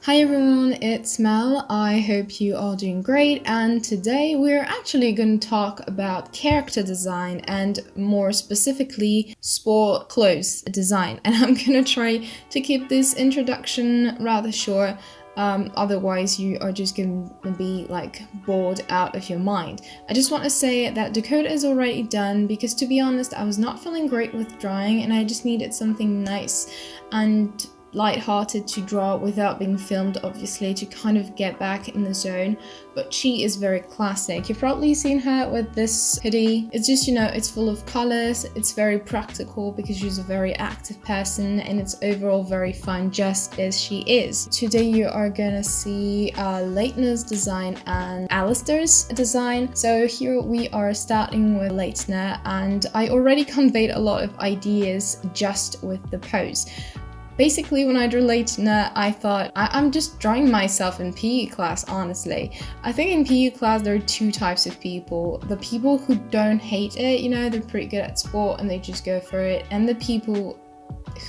Hi everyone, it's Mel. I hope you are doing great, and today we're actually going to talk about character design and more specifically sport clothes design. And I'm going to try to keep this introduction rather short. Otherwise you are just going to be like bored out of your mind. I just want to say that Dakota is already done because, to be honest, I was not feeling great with drawing and I just needed something nice and light-hearted to draw without being filmed, obviously, to kind of get back in the zone. But she is very classic. You've probably seen her with this hoodie. It's just, it's full of colors. It's very practical because she's a very active person, and it's overall very fun just as she is. Today you are gonna see Leitner's design and Alistair's design. So here we are starting with Leitner, and I already conveyed a lot of ideas just with the pose. Basically, when I drew Leitner, I thought, I'm just drawing myself in PE class, honestly. I think in PE class, there are two types of people. The people who don't hate it, they're pretty good at sport and they just go for it. And the people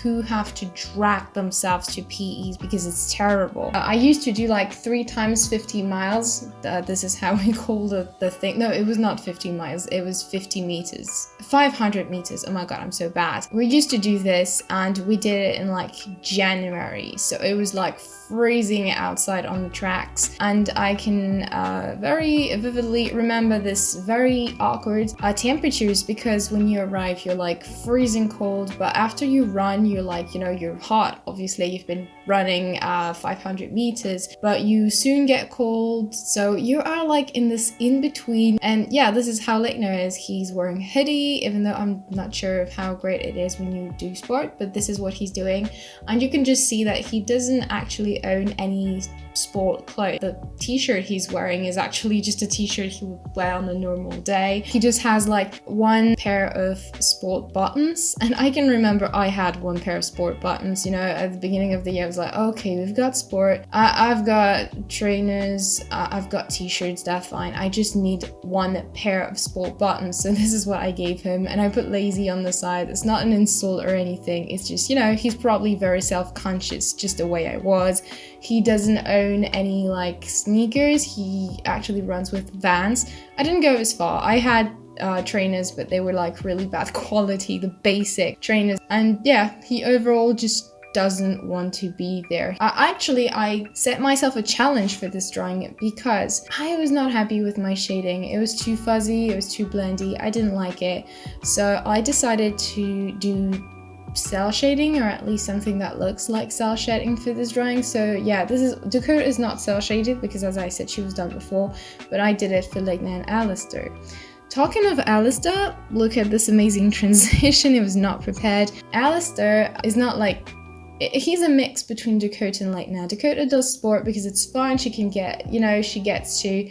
who have to drag themselves to PEs because it's terrible. I used to do like 3 times 50 miles. This is how we call the thing. No, it was not 50 miles. It was 50 meters. 500 meters. Oh my god, I'm so bad. We used to do this and we did it in like January. So it was like freezing outside on the tracks. And I can very vividly remember this very awkward temperatures, because when you arrive, you're like freezing cold, but after you run, you're like, you're hot. Obviously, you've been running 500 meters, but you soon get cold. So you are like in this in between. And yeah, this is how Leitner is. He's wearing a hoodie, even though I'm not sure of how great it is when you do sport, but this is what he's doing. And you can just see that he doesn't actually own any sport clothes. The t-shirt he's wearing is actually just a t-shirt he would wear on a normal day. He just has like one pair of sport buttons, and I can remember I had one pair of sport buttons. At the beginning of the year I was like, okay, we've got sport, I've got trainers, I've got t-shirts, that's fine, I just need one pair of sport buttons. So this is what I gave him, and I put lazy on the side. It's not an insult or anything, it's just, he's probably very self-conscious, just the way I was. He doesn't own any like sneakers. He actually runs with Vans. I didn't go as far. I had trainers, but they were like really bad quality, the basic trainers. And yeah, he overall just doesn't want to be there. I set myself a challenge for this drawing because I was not happy with my shading. It was too fuzzy, it was too blendy, I didn't like it. So I decided to do cell shading, or at least something that looks like cell shading for this drawing. So yeah, Dakota is not cell shaded because, as I said, she was done before, but I did it for Leitner and Alistair. Talking of Alistair, look at this amazing transition. It was not prepared. Alistair is not like, he's a mix between Dakota and Leitner. Dakota does sport because it's fun. She can get, she gets to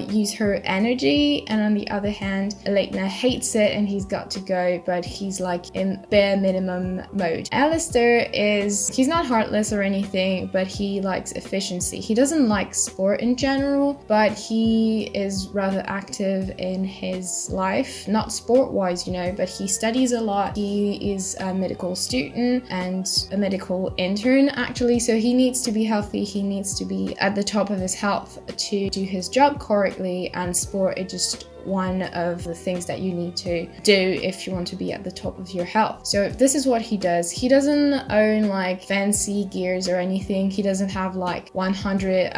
use her energy, and on the other hand, Leitner hates it and he's got to go, but he's like in bare minimum mode. Alistair he's not heartless or anything, but he likes efficiency. He doesn't like sport in general, but he is rather active in his life, not sport-wise, but he studies a lot. He is a medical student and a medical intern, actually, so he needs to be healthy. He needs to be at the top of his health to do his job correctly, and sport is just one of the things that you need to do if you want to be at the top of your health. So this is what he does. He doesn't own like fancy gears or anything. He doesn't have like 100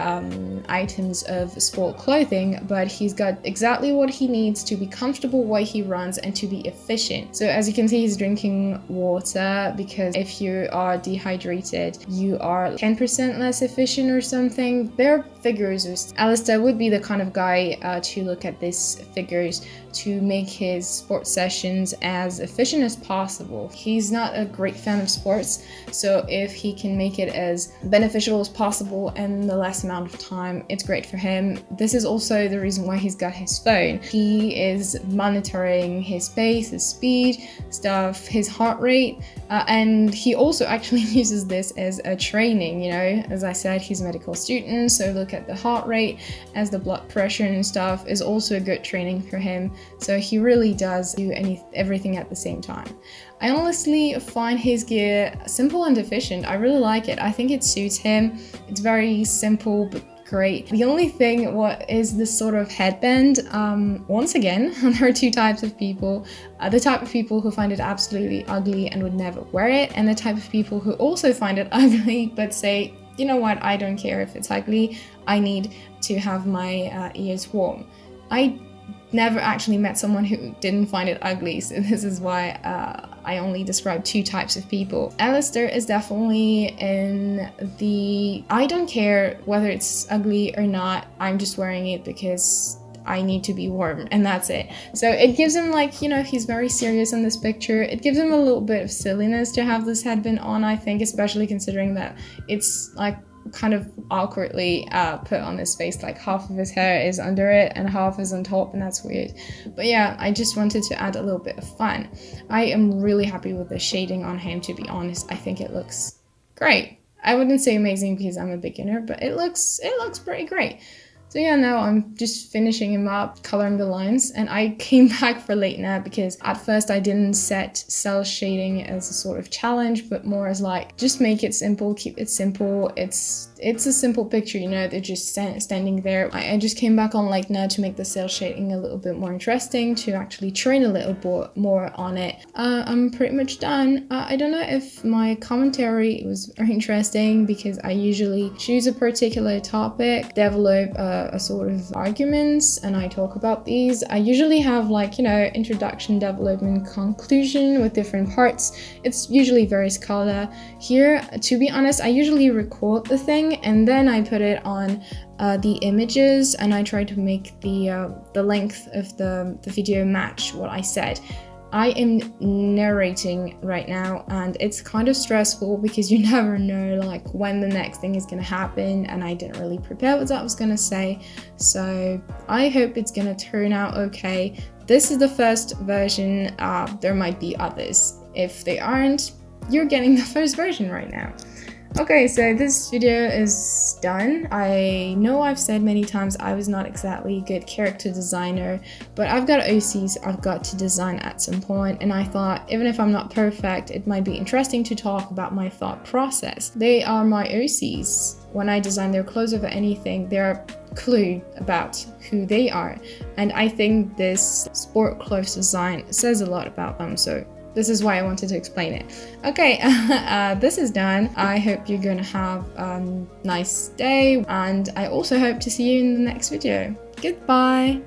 items of sport clothing, but he's got exactly what he needs to be comfortable while he runs and to be efficient. So as you can see, he's drinking water because if you are dehydrated, you are 10% less efficient or something. There are figures. Alistair would be the kind of guy to look at this figures to make his sports sessions as efficient as possible. He's not a great fan of sports, so if he can make it as beneficial as possible in the less amount of time, it's great for him. This is also the reason why he's got his phone. He is monitoring his pace, his speed, stuff, his heart rate, and he also actually uses this as a training, As I said, he's a medical student, so look at the heart rate as the blood pressure and stuff is also a good training training for him, so he really does do everything at the same time. I honestly find his gear simple and efficient. I really like it. I think it suits him. It's very simple but great. The only thing what is this sort of headband. Once again, there are two types of people. The type of people who find it absolutely ugly and would never wear it, and the type of people who also find it ugly but say, you know what, I don't care if it's ugly, I need to have my ears warm. I never actually met someone who didn't find it ugly, so this is why I only describe two types of people. Alistair is definitely in the I don't care whether it's ugly or not, I'm just wearing it because I need to be warm, and that's it. So it gives him, like, you know, he's very serious in this picture. It gives him a little bit of silliness to have this headband on, I think, especially considering that it's like kind of awkwardly put on his face, like half of his hair is under it and half is on top, and that's weird. But yeah, I just wanted to add a little bit of fun. I am really happy with the shading on him, to be honest. I think it looks great. I wouldn't say amazing because I'm a beginner, but it looks pretty great. So yeah, now I'm just finishing him up, coloring the lines, and I came back for late now because at first I didn't set cell shading as a sort of challenge, but more as like, just make it simple, keep it simple. It's a simple picture, you know, they're just standing there. I just came back on like now to make the cell shading a little bit more interesting, to actually train a little bit more on it. I'm pretty much done. I don't know if my commentary was very interesting because I usually choose a particular topic, develop a sort of arguments, and I talk about these. I usually have, like, you know, introduction, development, conclusion with different parts. It's usually very scala. Here, to be honest, I usually record the thing and then I put it on the images, and I try to make the length of the video match what I said. I am narrating right now, and it's kind of stressful because you never know like when the next thing is gonna happen, and I didn't really prepare what I was gonna say, so I hope it's gonna turn out okay. This is the first version. There might be others. If they aren't, you're getting the first version right now. Okay, so this video is done. I know I've said many times I was not exactly a good character designer, but I've got OCs I've got to design at some point, and I thought even if I'm not perfect, it might be interesting to talk about my thought process. They are my OCs. When I design their clothes over anything, they're a clue about who they are, and I think this sport clothes design says a lot about them, so this is why I wanted to explain it. Okay, this is done. I hope you're gonna have a nice day, and I also hope to see you in the next video. Goodbye!